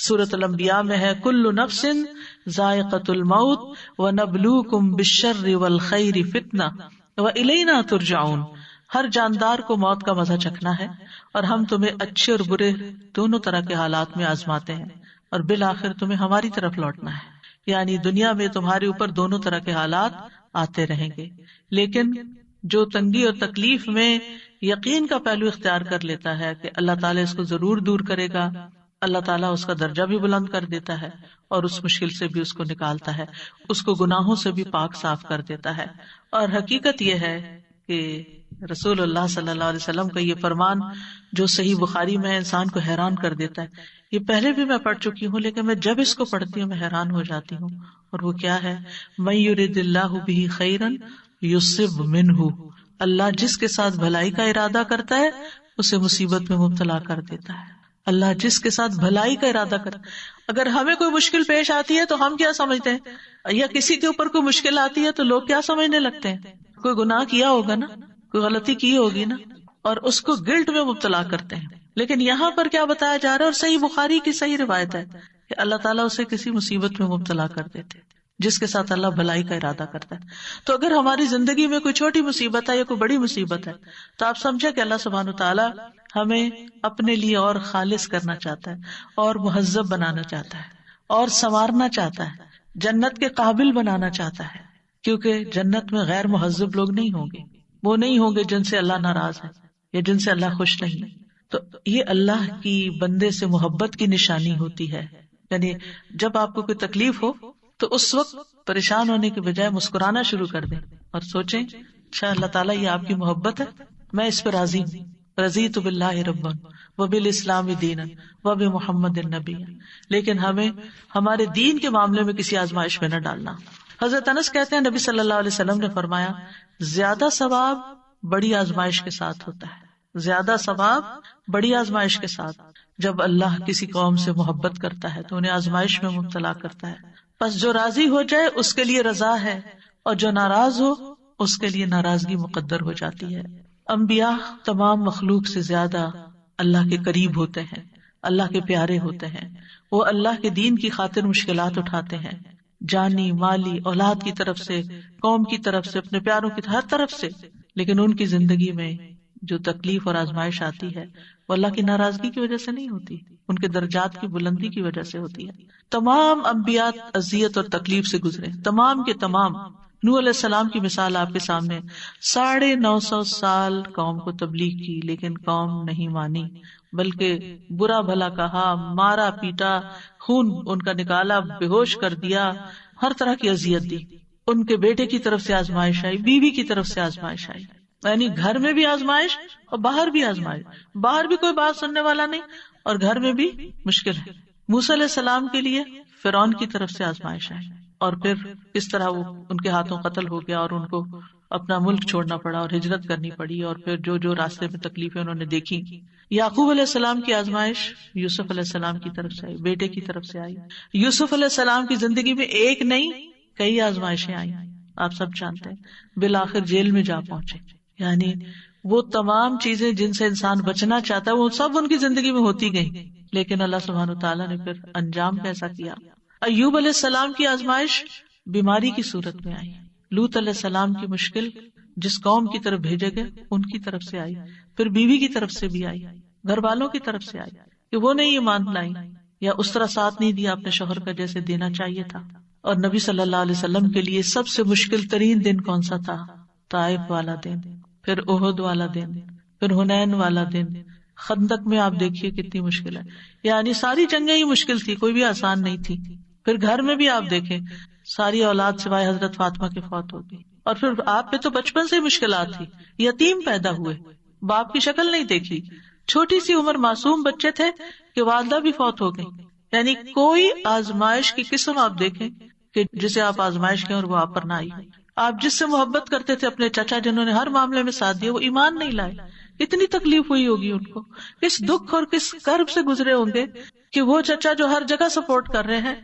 سورۃ الانبیاء میں ہے کل نفس ذائقۃ الموت ونبلوکم بالشر والخیر فتنہ والینا ترجعون. ہر جاندار کو موت کا مزہ چکھنا ہے اور ہم تمہیں اچھے اور برے دونوں طرح کے حالات میں آزماتے ہیں اور بالآخر تمہیں ہماری طرف لوٹنا ہے. یعنی دنیا میں تمہارے اوپر دونوں طرح کے حالات آتے رہیں گے، لیکن جو تنگی اور تکلیف میں یقین کا پہلو اختیار کر لیتا ہے کہ اللہ تعالیٰ اس کو ضرور دور کرے گا، اللہ تعالیٰ اس کا درجہ بھی بلند کر دیتا ہے اور اس مشکل سے بھی اس کو نکالتا ہے، اس کو گناہوں سے بھی پاک صاف کر دیتا ہے. اور حقیقت یہ ہے کہ رسول اللہ صلی اللہ علیہ وسلم کا یہ فرمان جو صحیح بخاری میں انسان کو حیران کر دیتا ہے، یہ پہلے بھی میں پڑھ چکی ہوں لیکن میں جب اس کو پڑھتی ہوں میں حیران ہو جاتی ہوں. اور وہ کیا ہے؟ من یرد اللہ بہ خیرا یصب منہ، اللہ جس کے ساتھ بھلائی کا ارادہ کرتا ہے اسے مصیبت میں مبتلا کر دیتا ہے. اللہ جس کے ساتھ بھلائی کا ارادہ کرتا ہے. اگر ہمیں کوئی مشکل پیش آتی ہے تو ہم کیا سمجھتے ہیں، یا کسی کے اوپر کوئی مشکل آتی ہے تو لوگ کیا سمجھنے لگتے ہیں؟ کوئی گناہ کیا ہوگا نا، کوئی غلطی کی ہوگی نا، اور اس کو گلٹ میں مبتلا کرتے ہیں. لیکن یہاں پر کیا بتایا جا رہا ہے، اور صحیح بخاری کی صحیح روایت ہے کہ اللہ تعالیٰ اسے کسی مصیبت میں مبتلا کر دیتے جس کے ساتھ اللہ بھلائی کا ارادہ کرتا ہے. تو اگر ہماری زندگی میں کوئی چھوٹی مصیبت ہے یا کوئی بڑی مصیبت ہے تو آپ سمجھے کہ اللہ سبحانہ وتعالیٰ ہمیں اپنے لیے اور خالص کرنا چاہتا ہے اور مہذب بنانا چاہتا ہے اور سنوارنا چاہتا ہے، جنت کے قابل بنانا چاہتا ہے. کیونکہ جنت میں غیر مہذب لوگ نہیں ہوں گے، وہ نہیں ہوں گے جن سے اللہ ناراض ہے یا جن سے اللہ خوش نہیں. تو یہ اللہ کی بندے سے محبت کی نشانی ہوتی ہے. یعنی جب آپ کو کوئی تکلیف ہو تو اس وقت پریشان ہونے کے بجائے مسکرانا شروع کر دیں اور سوچیں اچھا اللہ تعالیٰ یہ آپ کی محبت ہے، میں اس پہ راضی ہوں. رضیت باللہ ربا وبالاسلام دینا وبمحمد النبی. لیکن ہمیں ہمارے دین کے معاملے میں کسی آزمائش میں نہ ڈالنا. حضرت انس کہتے ہیں نبی صلی اللہ علیہ وسلم نے فرمایا زیادہ ثواب بڑی آزمائش کے ساتھ ہوتا ہے، زیادہ ثواب بڑی آزمائش کے ساتھ. جب اللہ کسی قوم سے محبت کرتا ہے تو انہیں آزمائش میں مبتلا کرتا ہے، پس جو راضی ہو جائے اس کے لیے رضا ہے اور جو ناراض ہو اس کے لیے ناراضگی مقدر ہو جاتی ہے. انبیاء تمام مخلوق سے زیادہ اللہ کے قریب ہوتے ہیں، اللہ کے پیارے ہوتے ہیں. وہ اللہ کے دین کی خاطر مشکلات اٹھاتے ہیں، جانی مالی اولاد کی طرف سے، قوم کی طرف سے، اپنے پیاروں کی ہر طرف سے. لیکن ان کی زندگی میں جو تکلیف اور آزمائش آتی ہے وہ اللہ کی ناراضگی کی وجہ سے نہیں ہوتی، ان کے درجات کی بلندی کی وجہ سے ہوتی ہے. تمام انبیاء اذیت اور تکلیف سے گزرے، تمام کے تمام. نوح علیہ السلام کی مثال آپ کے سامنے، 950 سال قوم کو تبلیغ کی لیکن قوم نہیں مانی، بلکہ برا بھلا کہا، مارا پیٹا، خون ان کا نکالا، بے ہوش کر دیا، ہر طرح کی اذیت دی. ان کے بیٹے کی طرف سے آزمائش آئی، بیوی کی طرف سے آزمائش آئی، یعنی گھر میں بھی آزمائش اور باہر بھی آزمائش. باہر بھی کوئی بات سننے والا نہیں اور گھر میں بھی مشکل ہے. موسیٰ علیہ السلام کے لیے فرعون کی طرف سے آزمائش آئی اور پھر کس طرح وہ ان کے ہاتھوں قتل ہو گیا اور ان کو اپنا ملک چھوڑنا پڑا اور ہجرت کرنی پڑی، اور پھر جو راستے میں تکلیفیں انہوں نے دیکھی. یعقوب علیہ السلام کی آزمائش یوسف علیہ السلام کی طرف سے آئی، بیٹے کی طرف سے آئی. یوسف علیہ السلام کی زندگی میں ایک نہیں کئی آزمائشیں آئی، آپ سب جانتے ہیں. بالآخر جیل میں جا پہنچے. یعنی وہ تمام چیزیں جن سے انسان بچنا چاہتا ہے وہ سب ان کی زندگی میں ہوتی گئی، لیکن اللہ سبحانہ تعالیٰ نے پھر انجام کیسا کیا. ایوب علیہ السلام کی آزمائش بیماری کی صورت میں آئی. لوط علیہ السلام کی مشکل جس قوم کی طرف بھیجے گئے ان کی طرف سے آئی، پھر بیوی کی طرف سے بھی آئی، گھر والوں کی طرف سے آئی کہ وہ نہیں ایمان لائی یا اس طرح ساتھ نہیں دیا اپنے شوہر کا جیسے دینا چاہیے تھا. اور نبی صلی اللہ علیہ وسلم کے لیے سب سے مشکل ترین دن کون سا تھا؟ طائف والا دن، پھر احد والا دن، پھر حنین والا دن. خندق میں آپ دیکھیے کتنی مشکل ہے، یعنی ساری جنگیں ہی مشکل تھی، کوئی بھی آسان نہیں تھی. پھر گھر میں بھی آپ دیکھیں ساری اولاد سوائے حضرت فاطمہ کے فوت ہو گئی، اور پھر آپ پہ تو بچپن سے مشکلات تھی، یتیم پیدا ہوئے، باپ کی شکل نہیں دیکھی، چھوٹی سی عمر معصوم بچے تھے کہ والدہ بھی فوت ہو گئی. یعنی کوئی آزمائش کی قسم آپ دیکھیں کہ جسے آپ آزمائش کہیں اور وہ آپ پر نہ آئی. آپ جس سے محبت کرتے تھے اپنے چچا جنہوں نے ہر معاملے میں ساتھ دیا، وہ ایمان نہیں لائے، اتنی تکلیف ہوئی ہوگی ان کو، کس دکھ اور کس کرب سے گزرے ہوں گے کہ وہ چچا جو ہر جگہ سپورٹ کر رہے ہیں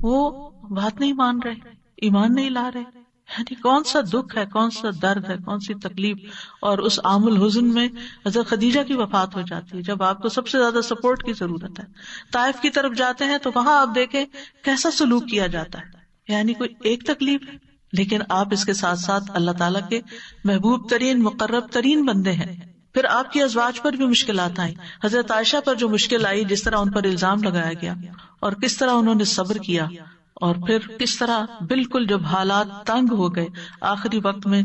وہ بات نہیں مان رہے، ایمان نہیں لا رہے. یعنی کون سا دکھ ہے، کون سا درد ہے، کون سی تکلیف. اور اس عام الحزن میں حضرت خدیجہ کی وفات ہو جاتی ہے جب آپ کو سب سے زیادہ سپورٹ کی ضرورت ہے. طائف کی طرف جاتے ہیں تو وہاں آپ دیکھیں کیسا سلوک کیا جاتا ہے. یعنی کوئی ایک تکلیف ہے لیکن آپ اس کے ساتھ ساتھ اللہ تعالیٰ کے محبوب ترین مقرب ترین بندے ہیں. پھر آپ کی ازواج پر بھی مشکلات آئیں. حضرت عائشہ پر جو مشکل آئی، جس طرح ان پر الزام لگایا گیا اور کس طرح انہوں نے صبر کیا، اور پھر کس طرح بالکل جب حالات تنگ ہو گئے آخری وقت میں،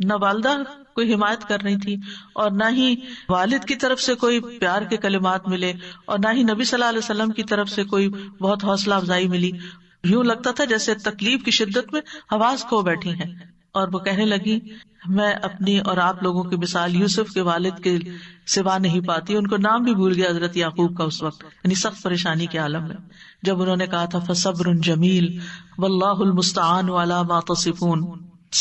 نہ والدہ کوئی حمایت کر رہی تھی اور نہ ہی والد کی طرف سے کوئی پیار کے کلمات ملے اور نہ ہی نبی صلی اللہ علیہ وسلم کی طرف سے کوئی بہت حوصلہ افزائی ملی. یوں لگتا تھا جیسے تکلیف کی شدت میں حواس کھو بیٹھی ہیں. اور وہ کہنے لگی میں اپنی اور آپ لوگوں کی مثال یوسف کے والد کے سوا نہیں پاتی. ان کو نام بھی بھول گیا حضرت یعقوب کا اس وقت، یعنی سخت پریشانی کے عالم میں، جب انہوں نے کہا تھا فصبر جمیل واللہ المستعان علی ما تصفون،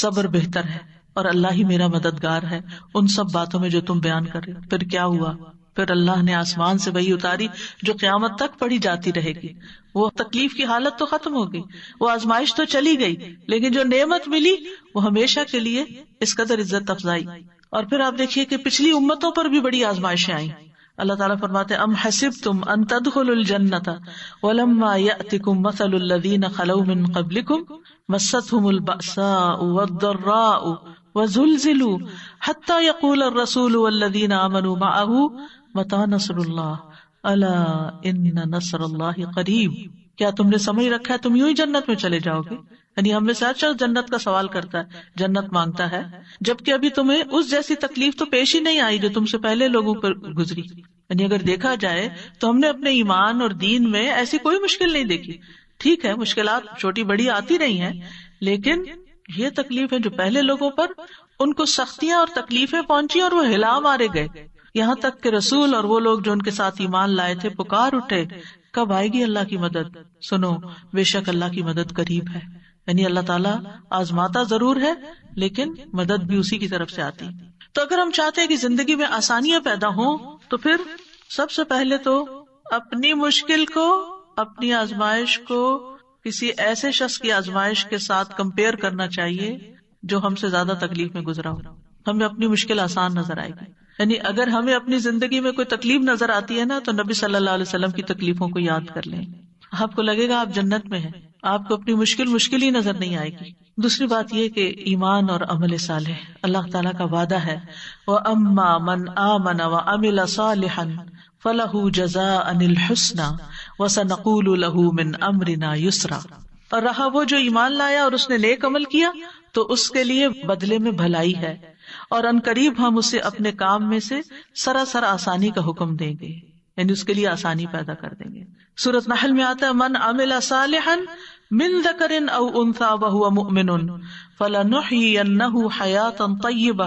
صبر بہتر ہے اور اللہ ہی میرا مددگار ہے ان سب باتوں میں جو تم بیان کر رہے. پھر کیا ہوا؟ پھر اللہ نے آسمان سے وحی اتاری جو قیامت تک پڑھی جاتی رہے گی. وہ تکلیف کی حالت تو ختم ہو گئی، وہ آزمائش تو چلی گئی، لیکن جو نعمت ملی وہ ہمیشہ کے لیے اس قدر عزت افزائی. اور پھر آپ دیکھیے کہ پچھلی امتوں پر بھی بڑی آزمائشیں آئیں. اللہ تعالیٰ فرماتے ام حسبتم ان تدخلوا الجنۃ ولما یأتکم مثل الذین خلوا من قبلکم مستهم البأساء والضراء وزلزلوا حتى يقول الرسول والذین آمنوا معه متى نصر اللہ الا ان نصر اللہ قریب. کیا تم نے سمجھ رکھا ہے تم یوں ہی جنت میں چلے جاؤ گے؟ یعنی ہم میں سے ہر شخص جنت کا سوال کرتا ہے، جنت مانگتا ہے، جبکہ ابھی تمہیں اس جیسی تکلیف تو پیش ہی نہیں آئی جو تم سے پہلے لوگوں پر گزری. یعنی اگر دیکھا جائے تو ہم نے اپنے ایمان اور دین میں ایسی کوئی مشکل نہیں دیکھی. ٹھیک ہے مشکلات چھوٹی بڑی آتی رہی ہیں، لیکن یہ تکلیف ہے جو پہلے لوگوں پر ان کو سختیاں اور تکلیفیں پہنچی اور وہ ہلا مارے گئے. یہاں تک کہ رسول اور وہ لوگ جو ان کے ساتھ ایمان لائے تھے پکار اٹھے کب آئے گی اللہ کی مدد؟ سنو بے شک اللہ کی مدد قریب ہے. یعنی اللہ تعالیٰ آزماتا ضرور ہے لیکن مدد بھی اسی کی طرف سے آتی. تو اگر ہم چاہتے ہیں کہ زندگی میں آسانیاں پیدا ہوں تو پھر سب سے پہلے تو اپنی مشکل کو، اپنی آزمائش کو کسی ایسے شخص کی آزمائش کے ساتھ کمپیئر کرنا چاہیے جو ہم سے زیادہ تکلیف میں گزرا ہو. ہمیں اپنی مشکل آسان نظر آئے گی. یعنی اگر ہمیں اپنی زندگی میں کوئی تکلیف نظر آتی ہے نا تو نبی صلی اللہ علیہ وسلم کی تکلیفوں کو یاد کر لیں. آپ کو لگے گا آپ جنت میں ہیں، آپ کو اپنی مشکل ہی نظر نہیں آئے گی. دوسری بات یہ کہ ایمان اور عمل صالح، اللہ تعالیٰ کا وعدہ ہے وَأَمَّا مَنْ آمَنَ وَعَمِلَ صَالِحًا فَلَهُ جَزَاءً الْحُسْنَى وَسَنَقُولُ لَهُ مِنْ أَمْرِنَا يُسْرًا. اور رہا وہ جو ایمان لایا اور اس نے نیک عمل کیا تو اس کے لیے بدلے میں بھلائی ہے، اور ان قریب ہم اسے اپنے کام میں سے سراسر آسانی کا حکم دیں گے، یعنی اس کے لیے آسانی پیدا کر دیں گے. سورۃ نحل میں آتا ہے من عمل صالحا من ذکر او انثى وهو مؤمن فلنحيينه حیاتا طیبہ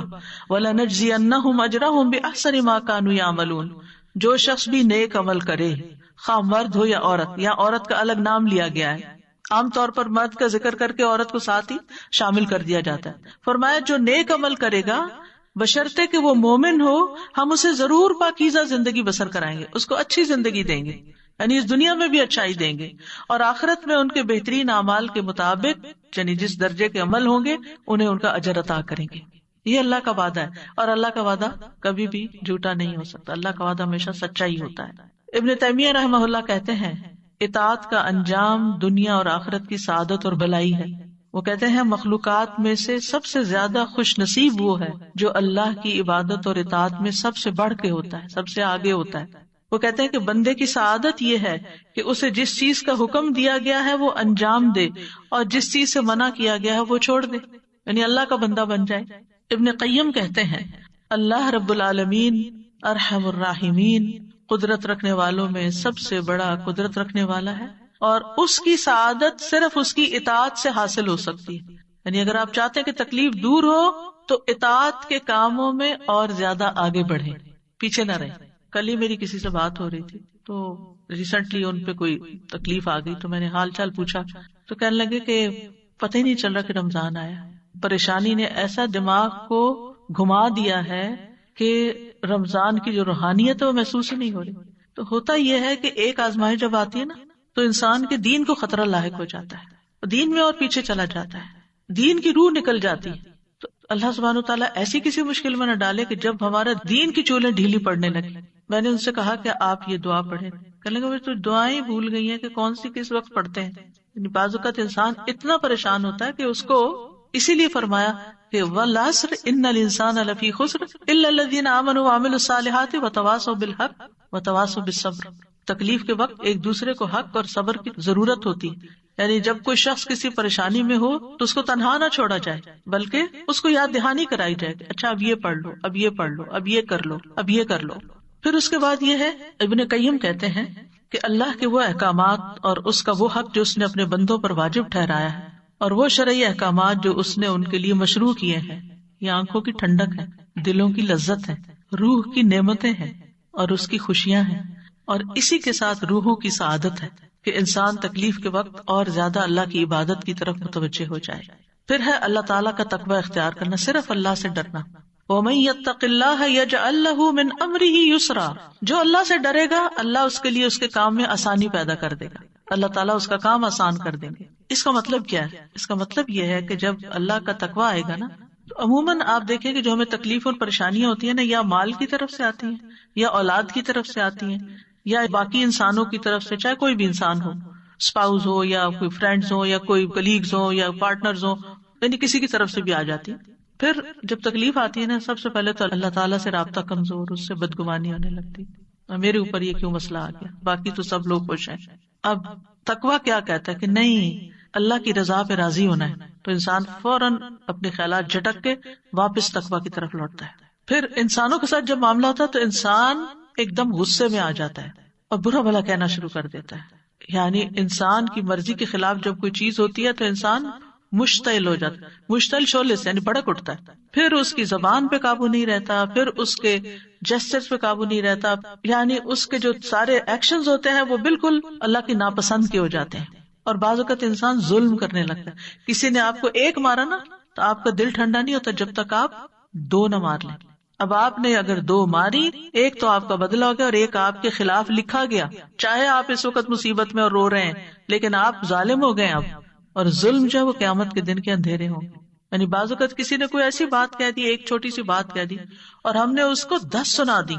ولنجزینہم اجرہم باحسن ما كانوا يعملون. جو شخص بھی نیک عمل کرے، خواہ مرد ہو یا عورت، یا عورت کا الگ نام لیا گیا ہے، عام طور پر مرد کا ذکر کر کے عورت کو ساتھ ہی شامل کر دیا جاتا ہے. فرمایا جو نیک عمل کرے گا بشرطے کہ وہ مومن ہو، ہم اسے ضرور پاکیزہ زندگی بسر کرائیں گے، اس کو اچھی زندگی دیں گے، یعنی اس دنیا میں بھی اچھائی دیں گے، اور آخرت میں ان کے بہترین اعمال کے مطابق، یعنی جس درجے کے عمل ہوں گے انہیں ان کا اجر عطا کریں گے. یہ اللہ کا وعدہ ہے، اور اللہ کا وعدہ کبھی بھی جھوٹا نہیں ہو سکتا. اللہ کا وعدہ ہمیشہ سچا ہی ہوتا ہے. ابن تیمیہ رحمہ اللہ کہتے ہیں اطاعت کا انجام دنیا اور آخرت کی سعادت اور بھلائی ہے. وہ کہتے ہیں مخلوقات میں سے سب سے زیادہ خوش نصیب وہ ہے جو اللہ کی عبادت اور اطاعت میں سب سے بڑھ کے ہوتا ہے، سب سے آگے ہوتا ہے. وہ کہتے ہیں کہ بندے کی سعادت یہ ہے کہ اسے جس چیز کا حکم دیا گیا ہے وہ انجام دے، اور جس چیز سے منع کیا گیا ہے وہ چھوڑ دے، یعنی اللہ کا بندہ بن جائے. ابن قیم کہتے ہیں اللہ رب العالمین ارحم الراحمین، قدرت رکھنے والوں میں سب سے بڑا قدرت رکھنے والا ہے، اور اس کی سعادت صرف اس کی اطاعت سے حاصل ہو سکتی ہے. یعنی اگر آپ چاہتے ہیں کہ تکلیف دور ہو تو اطاعت کے کاموں میں اور زیادہ آگے بڑھیں، پیچھے نہ رہیں. کل ہی میری کسی سے بات ہو رہی تھی تو ریسنٹلی ان پہ کوئی تکلیف آ گئی تو میں نے حال چال پوچھا تو کہنے لگے کہ پتہ ہی نہیں چل رہا کہ رمضان آیا. پریشانی نے ایسا دماغ کو گھما دیا ہے کہ رمضان کی جو روحانیت ہے وہ محسوس ہی نہیں ہو رہی. تو ہوتا یہ ہے کہ ایک آزمائش جب آتی ہے نا تو انسان کے دین کو خطرہ لاحق ہو جاتا ہے، دین میں اور پیچھے چلا جاتا ہے. دین کی روح نکل جاتی ہے. تو اللہ سبحانہ وتعالیٰ ایسی کسی مشکل میں نہ ڈالے کہ جب ہمارا دین کی چولیں ڈھیلی پڑنے لگی. میں نے ان سے کہا کہ آپ یہ دعا پڑھیں. کہنے لگے تو دعائیں بھول گئی ہیں کہ کون سی کس وقت پڑھتے ہیں. یعنی بعض اوقات انسان اتنا پریشان ہوتا ہے کہ اس کو اسی لیے فرمایا کہ والعصر ان الانسان لفی خسر الا الذین آمنوا وعملوا الصالحات وتواصوا بالحق وتواصوا بالصبر. تکلیف کے وقت ایک دوسرے کو حق اور صبر کی ضرورت ہوتی ہے. یعنی جب کوئی شخص کسی پریشانی میں ہو تو اس کو تنہا نہ چھوڑا جائے بلکہ اس کو یاد دہانی کرائی جائے کہ اچھا اب یہ پڑھ لو، اب یہ پڑھ لو، اب یہ کر لو، اب یہ کر لو. پھر اس کے بعد یہ ہے، ابن قیم کہتے ہیں کہ اللہ کے وہ احکامات اور اس کا وہ حق جو اس نے اپنے بندوں پر واجب ٹھہرایا ہے اور وہ شرعی احکامات جو اس نے ان کے لیے مشروع کیے ہیں، یہ آنکھوں کی ٹھنڈک ہے، دلوں کی لذت ہے، روح کی نعمتیں ہیں اور اس کی خوشیاں ہیں، اور اسی کے ساتھ روحوں کی سعادت ہے کہ انسان تکلیف کے وقت اور زیادہ اللہ کی عبادت کی طرف متوجہ ہو جائے. پھر ہے اللہ تعالیٰ کا تقوی اختیار کرنا، صرف اللہ سے ڈرنا. وَمَن يَتَّقِ اللَّهَ يَجْعَل لَّهُ مِنْ أَمْرِهِ يُسْرًا. جو اللہ سے ڈرے گا اللہ اس کے لیے اس کے کام میں آسانی پیدا کر دے گا، اللہ تعالیٰ اس کا کام آسان کر دیں گے. اس کا مطلب کیا ہے؟ اس کا مطلب یہ ہے کہ جب اللہ کا تقوی آئے گا نا تو عموماً آپ دیکھیں کہ جو ہمیں تکلیف اور پریشانیاں ہوتی ہیں نا، یا مال کی طرف سے آتی ہیں یا اولاد کی طرف سے آتی ہیں یا باقی انسانوں کی طرف سے، چاہے کوئی بھی انسان ہو، اسپاؤز ہو یا کوئی فرینڈز ہو یا کوئی کلیگز ہو یا پارٹنرز ہو، یعنی کسی کی طرف سے بھی آ جاتی. پھر جب تکلیف آتی ہے نا، سب سے پہلے تو اللہ تعالیٰ سے رابطہ کمزور، اس سے بدگمانی ہونے لگتی، میرے اوپر یہ کیوں مسئلہ آ گیا، باقی تو سب لوگ خوش ہیں. اب تقویٰ کیا کہتا ہے کہ نہیں، اللہ کی رضا پہ راضی ہونا ہے، تو انسان فوراً اپنے خیالات جھٹک کے واپس تقویٰ کی طرف لوٹتا ہے. پھر انسانوں کے ساتھ جب معاملہ ہوتا ہے تو انسان ایک دم غصے میں آ جاتا ہے اور برا بھلا کہنا شروع کر دیتا ہے. یعنی انسان کی مرضی کے خلاف جب کوئی چیز ہوتی ہے تو انسان مشتعل ہو جاتا ہے، مشتعل شعلے سے یعنی بھڑک اٹھتا ہے. پھر اس کی زبان پہ قابو نہیں رہتا، پھر اس کے جسچرز پہ قابو نہیں رہتا، یعنی اس کے جو سارے ایکشنز ہوتے ہیں وہ بالکل اللہ کی ناپسند کے ہو جاتے ہیں. اور بعض اوقات انسان ظلم کرنے لگتا ہے. کسی نے آپ کو ایک مارا نا تو آپ کا دل ٹھنڈا نہیں ہوتا جب تک آپ دو نہ مار لیں. اب آپ نے اگر دو ماری، ایک تو آپ کا بدلہ ہو گیا اور ایک آپ کے خلاف لکھا گیا. چاہے آپ اس وقت مصیبت میں اور رو رہے ہیں لیکن آپ ظالم ہو گئے اب، اور ظلم جو ہے وہ قیامت کے دن کے اندھیرے ہوں. یعنی بعض اوقات کسی نے کوئی ایسی بات کہہ دی، ایک چھوٹی سی بات کہہ دی اور ہم نے اس کو 10 سنا دی.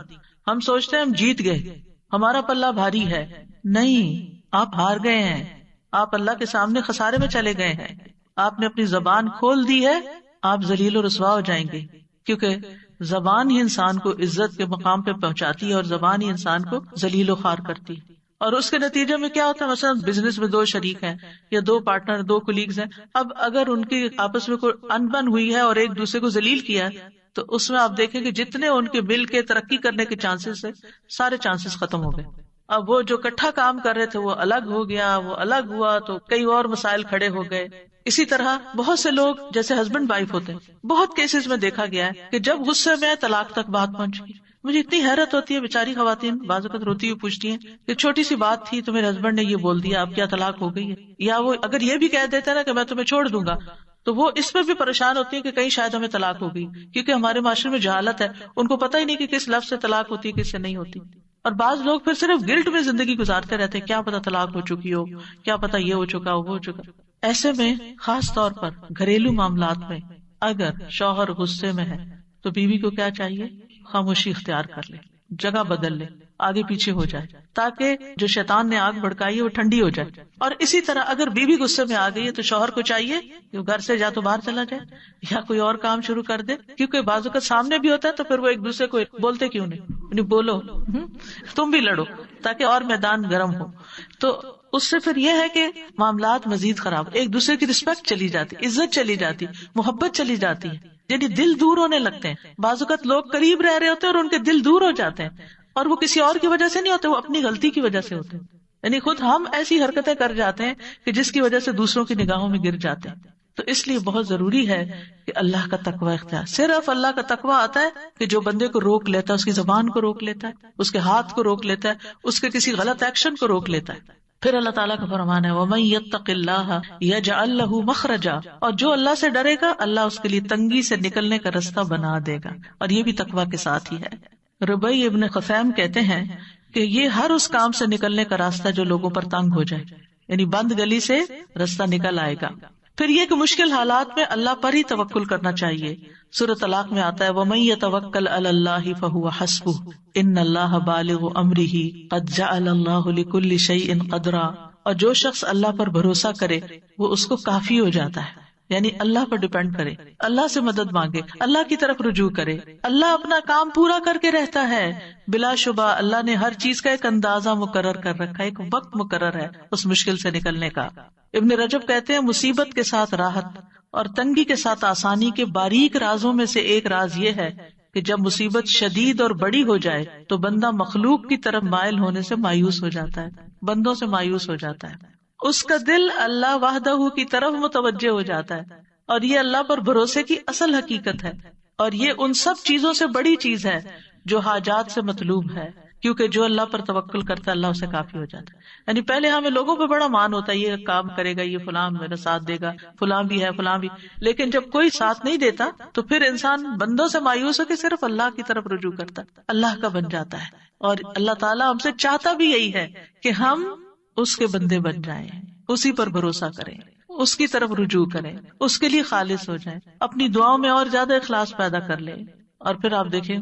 ہم سوچتے ہیں ہم جیت گئے، ہمارا پلہ بھاری ہے. نہیں، آپ ہار گئے ہیں، آپ اللہ کے سامنے خسارے میں چلے گئے ہیں. آپ نے اپنی زبان کھول دی ہے، آپ ذلیل و رسوا ہو جائیں گے، کیونکہ زبان ہی انسان کو عزت کے مقام پہ پہنچاتی ہے اور زبان ہی انسان کو ذلیل و خوار کرتی ہے. اور اس کے نتیجے میں کیا ہوتا ہے، مثلا بزنس میں 2 شریک ہیں یا 2 پارٹنر، 2 کولیگز ہیں. اب اگر ان کی آپس میں کوئی انبن ہوئی ہے اور ایک دوسرے کو ذلیل کیا ہے تو اس میں آپ دیکھیں کہ جتنے ان کے مل کے ترقی کرنے کے چانسز ہے، سارے چانسز ختم ہو گئے. اب وہ جو اکٹھا کام کر رہے تھے وہ الگ ہو گیا، وہ الگ ہوا تو کئی اور مسائل کھڑے ہو گئے. اسی طرح بہت سے لوگ جیسے ہسبینڈ وائف ہوتے ہیں، بہت کیسز میں دیکھا گیا ہے کہ جب غصے میں طلاق تک بات پہنچ گئی. مجھے اتنی حیرت ہوتی ہے، بیچاری خواتین بعض اوقات روتی ہوئی پوچھتی ہیں کہ چھوٹی سی بات تھی تو میرے ہسبینڈ نے یہ بول دیا، اب کیا طلاق ہو گئی ہے؟ یا وہ اگر یہ بھی کہہ دیتا ہے نا کہ میں تمہیں چھوڑ دوں گا تو وہ اس میں بھی پریشان ہوتی ہے کہ کہیں شاید ہمیں طلاق ہو گئی، کیونکہ ہمارے معاشرے میں جہالت ہے، ان کو پتہ ہی نہیں کہ کس لفظ سے طلاق ہوتی ہے کس سے نہیں ہوتی. اور بعض لوگ پھر صرف گلٹ میں زندگی گزارتے رہتے ہیں، کیا پتا طلاق ہو چکی ہو، کیا پتا یہ ہو چکا ہو، وہ ہو چکا. ایسے میں خاص طور پر گھریلو معاملات میں اگر شوہر غصے میں ہے تو بیوی کو کیا چاہیے؟ خاموشی اختیار کر لے، جگہ بدل لے، آگے پیچھے ہو جائے تاکہ جو شیطان نے آگ بھڑکائی ہے وہ ٹھنڈی ہو جائے. اور اسی طرح اگر بیوی غصے میں آ گئی ہے تو شوہر کو چاہیے کہ وہ گھر سے یا تو باہر چلا جائے یا کوئی اور کام شروع کر دے، کیونکہ بعض اوقات سامنے بھی ہوتا ہے تو پھر وہ ایک دوسرے کو بولتے کیوں نہیں، بولو تم بھی لڑو تاکہ اور میدان گرم ہو. تو اس سے پھر یہ ہے کہ معاملات مزید خراب، ایک دوسرے کی رسپیکٹ چلی جاتی، عزت چلی جاتی، محبت چلی جاتی ہے، یعنی دل دور ہونے لگتے ہیں. بعض اوقات لوگ قریب رہ رہے ہوتے ہیں اور ان کے دل دور ہو جاتے ہیں، اور وہ کسی اور کی وجہ سے نہیں ہوتے، وہ اپنی غلطی کی وجہ سے ہوتے ہیں. یعنی خود ہم ایسی حرکتیں کر جاتے ہیں کہ جس کی وجہ سے دوسروں کی نگاہوں میں گر جاتے ہیں. تو اس لیے بہت ضروری ہے کہ اللہ کا تقوی اختیار. صرف اللہ کا تقوی آتا ہے کہ جو بندے کو روک لیتا ہے، اس کی زبان کو روک لیتا ہے، اس کے ہاتھ کو روک لیتا ہے، اس کے کسی غلط ایکشن کو روک لیتا ہے. پھر اللہ تعالیٰ کا فرمان ہے وَمَن يَتَّقِ اللَّهَ يَجْعَل لَّهُ مَخْرَجًا، اور جو اللہ سے ڈرے گا اللہ اس کے لیے تنگی سے نکلنے کا رستہ بنا دے گا. اور یہ بھی تقوی کے ساتھ ہی ہے. ربیع ابن خثیم کہتے ہیں کہ یہ ہر اس کام سے نکلنے کا راستہ جو لوگوں پر تنگ ہو جائے، یعنی بند گلی سے راستہ نکل آئے گا. پھر یہ کہ مشکل حالات میں اللہ پر ہی توکل کرنا چاہیے. سورۃ طلاق میں آتا ہے وَمَن يَتَوَكَّلْ عَلَى اللَّهِ فَهُوَ حَسْبُهُ إِنَّ اللَّهَ بَالِغُ أَمْرِهِ قَدْ جَعَلَ اللَّهُ لِكُلِّ شَيْءٍ قَدْرًا. اور جو شخص اللہ پر بھروسہ کرے وہ اس کو کافی ہو جاتا ہے. یعنی اللہ پر ڈیپینڈ کرے، اللہ سے مدد مانگے، اللہ کی طرف رجوع کرے. اللہ اپنا کام پورا کر کے رہتا ہے. بلا شبہ اللہ نے ہر چیز کا ایک اندازہ مقرر کر رکھا ہے، ایک وقت مقرر ہے اس مشکل سے نکلنے کا. ابن رجب کہتے ہیں مصیبت کے ساتھ راحت اور تنگی کے ساتھ آسانی کے باریک رازوں میں سے ایک راز یہ ہے کہ جب مصیبت شدید اور بڑی ہو جائے تو بندہ مخلوق کی طرف مائل ہونے سے مایوس ہو جاتا ہے، بندوں سے مایوس ہو جاتا ہے. اس کا دل اللہ وحدہ کی طرف متوجہ ہو جاتا ہے، اور یہ اللہ پر بھروسے کی اصل حقیقت ہے. اور یہ ان سب چیزوں سے بڑی چیز ہے جو حاجات سے مطلوب ہے، کیونکہ جو اللہ پر توکل کرتا ہے اللہ اسے کافی ہو جاتا ہے. یعنی پہلے ہمیں لوگوں پہ بڑا مان ہوتا ہے، یہ کام کرے گا، یہ فلاں میرا ساتھ دے گا، فلاں بھی ہے، فلاں بھی. لیکن جب کوئی ساتھ نہیں دیتا تو پھر انسان بندوں سے مایوس ہو کے صرف اللہ کی طرف رجوع کرتا ہے، اللہ کا بن جاتا ہے. اور اللہ تعالیٰ ہم سے چاہتا بھی یہی ہے کہ ہم اس کے بندے بن جائیں، اسی پر بھروسہ کریں، اس کی طرف رجوع کریں، اس کے لیے خالص ہو جائیں، اپنی دعاؤں میں اور زیادہ اخلاص پیدا کر لیں. اور پھر آپ دیکھیں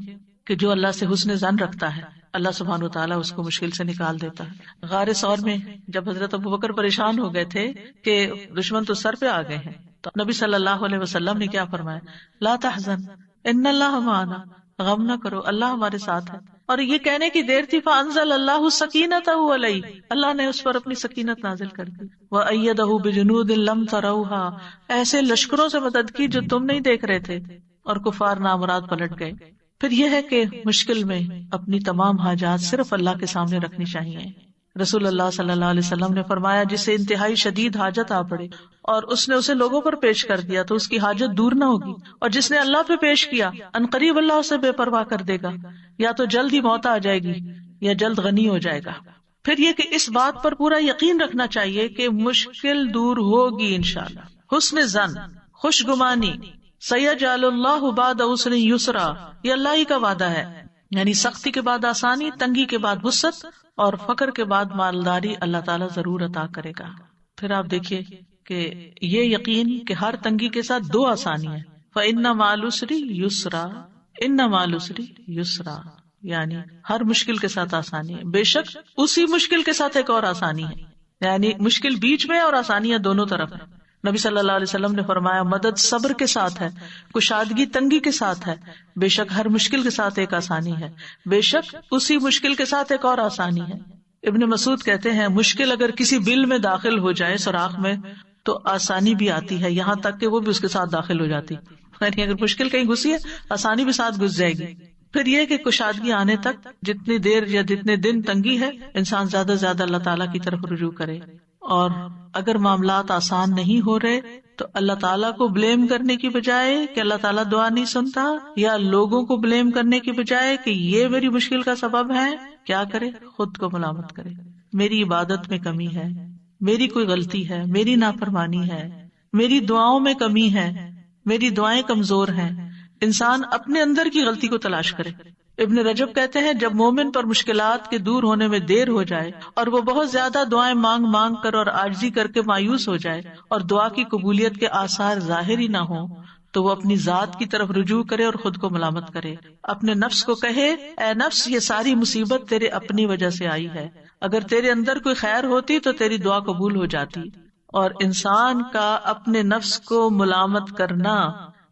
کہ جو اللہ سے حسن ظن رکھتا ہے اللہ سبحانہ وتعالیٰ اس کو مشکل سے نکال دیتا ہے. غار ثور میں جب حضرت ابوبکر پریشان ہو گئے تھے کہ دشمن تو سر پہ آ گئے ہیں، تو نبی صلی اللہ علیہ وسلم نے کیا فرمایا؟ لا تحزن ان اللہ معنا، غم نہ کرو اللہ ہمارے ساتھ ہے. اور یہ کہنے کی دیر تھی فانزل اللہ سکینتہ علیہ، اللہ نے اس پر اپنی سکینت نازل کر دی. وایدہ بجنود لم تروہا، ایسے لشکروں سے مدد کی جو تم نہیں دیکھ رہے تھے، اور کفار نامراد پلٹ گئے. پھر یہ ہے کہ مشکل میں اپنی تمام حاجات صرف اللہ کے سامنے رکھنی چاہیے. رسول اللہ صلی اللہ علیہ وسلم نے فرمایا جسے انتہائی شدید حاجت آ پڑے اور اس نے اسے لوگوں پر پیش کر دیا تو اس کی حاجت دور نہ ہوگی، اور جس نے اللہ پہ پیش کیا عنقریب اللہ اسے بے پرواہ کر دے گا، یا تو جلد ہی موت آ جائے گی یا جلد غنی ہو جائے گا. پھر یہ کہ اس بات پر پورا یقین رکھنا چاہیے کہ مشکل دور ہوگی انشاءاللہ. حسن ظن، خوش گمانی، سیجعل اللہ بعد عسر یسرا، یہ اللہ ہی کا وعدہ ہے. یعنی سختی کے بعد آسانی، تنگی کے بعد وسعت، اور فقر کے بعد مالداری اللہ تعالیٰ ضرور عطا کرے گا. پھر آپ دیکھیے کہ یہ یقین کہ ہر تنگی کے ساتھ دو آسانی ہے. فَإِنَّ مَعَ الْعُسْرِ يُسْرًا، إِنَّ مَعَ الْعُسْرِ يُسْرًا، یعنی ہر مشکل کے ساتھ آسانی ہے. بے شک اسی مشکل کے ساتھ ایک اور آسانی ہے، یعنی مشکل بیچ میں اور آسانیاں دونوں طرف ہیں. نبی صلی اللہ علیہ وسلم نے فرمایا مدد صبر کے ساتھ ہے، کشادگی تنگی کے ساتھ ہے. بے شک ہر مشکل کے ساتھ ایک آسانی ہے، بے شک اسی مشکل کے ساتھ ایک اور آسانی ہے. ابن مسعود کہتے ہیں مشکل اگر کسی بل میں داخل ہو جائے سوراخ میں تو آسانی بھی آتی ہے، یہاں تک کہ وہ بھی اس کے ساتھ داخل ہو جاتی. یعنی اگر مشکل کہیں گھسی ہے آسانی بھی ساتھ گھس جائے گی. پھر یہ کہ کشادگی آنے تک جتنی دیر یا جتنے دن تنگی ہے انسان زیادہ سے زیادہ اللہ تعالیٰ کی طرف رجوع کرے. اور اگر معاملات آسان نہیں ہو رہے تو اللہ تعالیٰ کو بلیم کرنے کی بجائے کہ اللہ تعالیٰ دعا نہیں سنتا، یا لوگوں کو بلیم کرنے کی بجائے کہ یہ میری مشکل کا سبب ہے، کیا کرے؟ خود کو ملامت کرے. میری عبادت میں کمی ہے، میری کوئی غلطی ہے، میری نافرمانی ہے، میری دعاؤں میں کمی ہے، میری دعائیں کمزور ہیں. انسان اپنے اندر کی غلطی کو تلاش کرے. ابن رجب کہتے ہیں جب مومن پر مشکلات کے دور ہونے میں دیر ہو جائے اور وہ بہت زیادہ دعائیں مانگ مانگ کر اور عاجزی کر کے مایوس ہو جائے اور دعا کی قبولیت کے آثار ظاہر ہی نہ ہوں تو وہ اپنی ذات کی طرف رجوع کرے اور خود کو ملامت کرے. اپنے نفس کو کہے اے نفس یہ ساری مصیبت تیرے اپنی وجہ سے آئی ہے، اگر تیرے اندر کوئی خیر ہوتی تو تیری دعا قبول ہو جاتی. اور انسان کا اپنے نفس کو ملامت کرنا،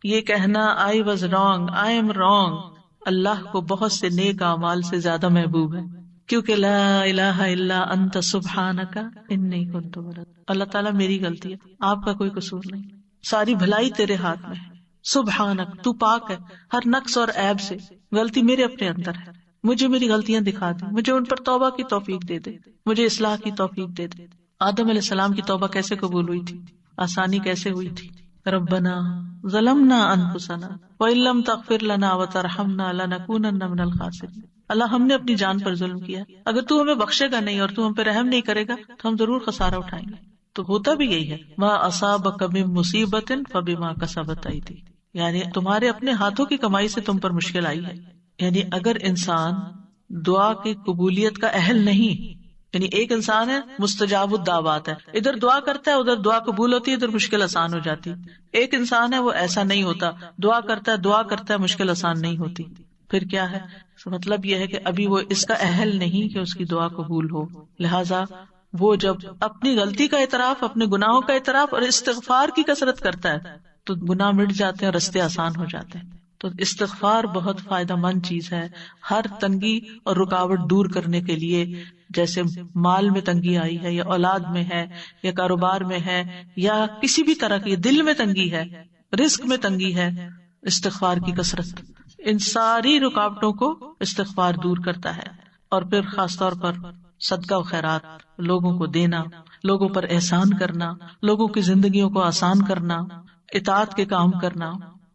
یہ کہنا I was wrong, I am wrong، اللہ کو بہت سے نیک اعمال سے زیادہ محبوب ہے، کیونکہ لا الہ الا انت سبحانک انی کنت من الظالمین. اللہ تعالیٰ میری غلطی ہے، آپ کا کوئی قصور نہیں، ساری بھلائی تیرے ہاتھ میں ہے. سبحانک، تو پاک ہے ہر نقص اور عیب سے، غلطی میرے اپنے اندر ہے، مجھے میری غلطیاں دکھا دے، مجھے ان پر توبہ کی توفیق دے دے، مجھے اصلاح کی توفیق دے دے. آدم علیہ السلام کی توبہ کیسے قبول ہوئی تھی؟ آسانی کیسے ہوئی تھی؟ ربنا ظلمنا انفسنا وان لم تغفر لنا وترحمنا لنکونن من الخاسرین. اللہ ہم نے اپنی جان پر ظلم کیا، اگر تو ہمیں بخشے گا نہیں اور تو ہم پہ رحم نہیں کرے گا تو ہم ضرور خسارہ اٹھائیں گے. تو ہوتا بھی یہی ہے، ما اصابک من مصیبت فبما کسبت ایدی، یعنی تمہارے اپنے ہاتھوں کی کمائی سے تم پر مشکل آئی ہے. یعنی اگر انسان دعا کی قبولیت کا اہل نہیں یعنی ایک انسان ہے مستجاب الدعوات ہے، ادھر دعا کرتا ہے ادھر دعا قبول ہوتی ہے، ادھر مشکل آسان ہو جاتی. ایک انسان ہے وہ ایسا نہیں ہوتا، دعا کرتا ہے مشکل آسان نہیں ہوتی. پھر کیا ہے؟ مطلب یہ ہے کہ ابھی وہ اس کا اہل نہیں کہ اس کی دعا قبول ہو. لہذا وہ جب اپنی غلطی کا اعتراف، اپنے گناہوں کا اعتراف اور استغفار کی کثرت کرتا ہے تو گناہ مٹ جاتے ہیں، رستے آسان ہو جاتے ہیں. تو استغفار بہت فائدہ مند چیز ہے ہر تنگی اور رکاوٹ دور کرنے کے لیے. جیسے مال میں تنگی آئی ہے، یا اولاد میں ہے، یا کاروبار میں ہے، یا کسی بھی طرح کی دل میں تنگی ہے، رزق میں تنگی ہے، استغفار کی کثرت ان ساری رکاوٹوں کو استغفار دور کرتا ہے. اور پھر خاص طور پر صدقہ و خیرات، لوگوں کو دینا، لوگوں پر احسان کرنا، لوگوں کی زندگیوں کو آسان کرنا، اطاعت کے کام کرنا،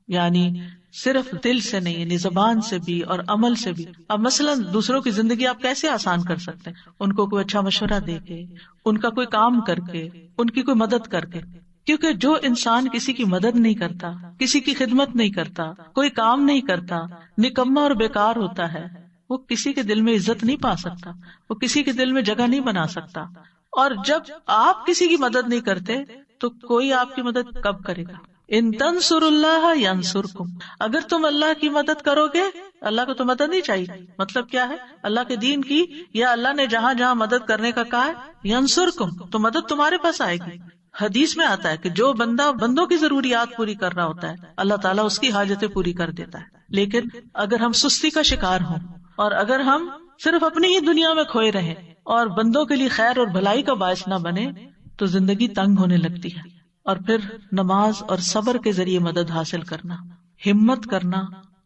یعنی صرف دل سے نہیں، یعنی زبان سے بھی اور عمل سے بھی. اب مثلا دوسروں کی زندگی آپ کیسے آسان کر سکتے ہیں؟ ان کو کوئی اچھا مشورہ دے کے، ان کا کوئی کام کر کے، ان کی کوئی مدد کر کے. کیونکہ جو انسان کسی کی مدد نہیں کرتا، کسی کی خدمت نہیں کرتا، کوئی کام نہیں کرتا، نکما اور بیکار ہوتا ہے، وہ کسی کے دل میں عزت نہیں پا سکتا، وہ کسی کے دل میں جگہ نہیں بنا سکتا. اور جب آپ کسی کی مدد نہیں کرتے تو کوئی آپ کی مدد کب کرے گا؟ ان تنصر اللہ ینصرکم، اگر تم اللہ کی مدد کرو گے، اللہ کو تو مدد نہیں چاہیے. مطلب کیا ہے؟ اللہ کے دین کی، یا اللہ نے جہاں جہاں مدد کرنے کا کہا ہے، ینصرکم، تو مدد تمہارے پاس آئے گی. حدیث میں آتا ہے کہ جو بندہ بندوں کی ضروریات پوری کر رہا ہوتا ہے، اللہ تعالیٰ اس کی حاجتیں پوری کر دیتا ہے. لیکن اگر ہم سستی کا شکار ہوں، اور اگر ہم صرف اپنی ہی دنیا میں کھوئے رہیں اور بندوں کے لیے خیر اور بھلائی کا باعث نہ بنے، تو زندگی تنگ ہونے لگتی ہے. اور پھر نماز اور صبر کے ذریعے مدد حاصل کرنا، ہمت کرنا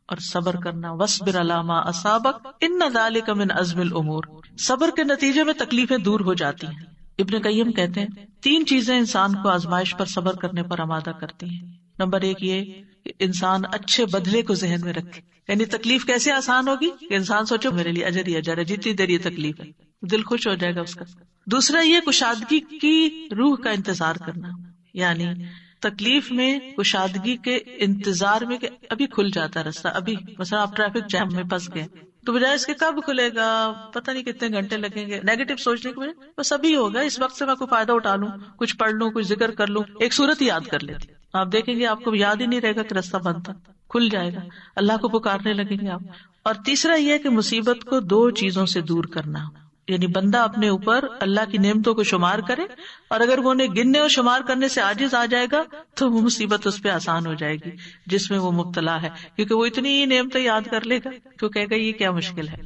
اور صبر کرنا. وَاصْبِرْ عَلَىٰ مَا أَصَابَكَ إِنَّ ذَلِكَ مِنْ عَزْمِ الْأُمُورِ. صبر کے نتیجے میں تکلیفیں دور ہو جاتی ہیں. ابن قیم کہتے ہیں 3 چیزیں انسان کو آزمائش پر صبر کرنے پر آمادہ کرتی ہیں. نمبر 1 یہ کہ انسان اچھے بدلے کو ذہن میں رکھے. یعنی تکلیف کیسے آسان ہوگی کہ انسان سوچے میرے لیے اجر ہی اجر ہے، جتنی دیر یہ تکلیف ہے دل خوش ہو جائے گا اس کا. دوسرا یہ کشادگی کی روح کا انتظار کرنا، یعنی تکلیف میں کشادگی کے انتظار میں کہ ابھی کھل جاتا راستہ. ابھی مثلا آپ ٹریفک جام میں پھنس گئے تو بجائے اس کے کب کھلے گا، پتہ نہیں کتنے گھنٹے لگیں گے، نیگیٹو سوچنے کے بجائے بس ابھی ہوگا، اس وقت سے میں کوئی فائدہ اٹھا لوں، کچھ پڑھ لوں، کچھ ذکر کر لوں، ایک سورت یاد کر لیتی. آپ دیکھیں گے آپ کو یاد ہی نہیں رہے گا کہ راستہ بند تھا، کھل جائے گا، اللہ کو پکارنے لگیں گے آپ. اور تیسرا یہ کہ مصیبت کو 2 چیزوں سے دور کرنا، یعنی بندہ اپنے اوپر اللہ کی نعمتوں کو شمار کرے، اور اگر وہ انہیں گننے اور شمار کرنے سے عاجز آ جائے گا تو وہ مصیبت اس پہ آسان ہو جائے گی جس میں وہ مبتلا ہے، کیونکہ وہ اتنی ہی نعمتیں یاد کر لے گا کہ وہ کہے گا یہ کیا مشکل ہے.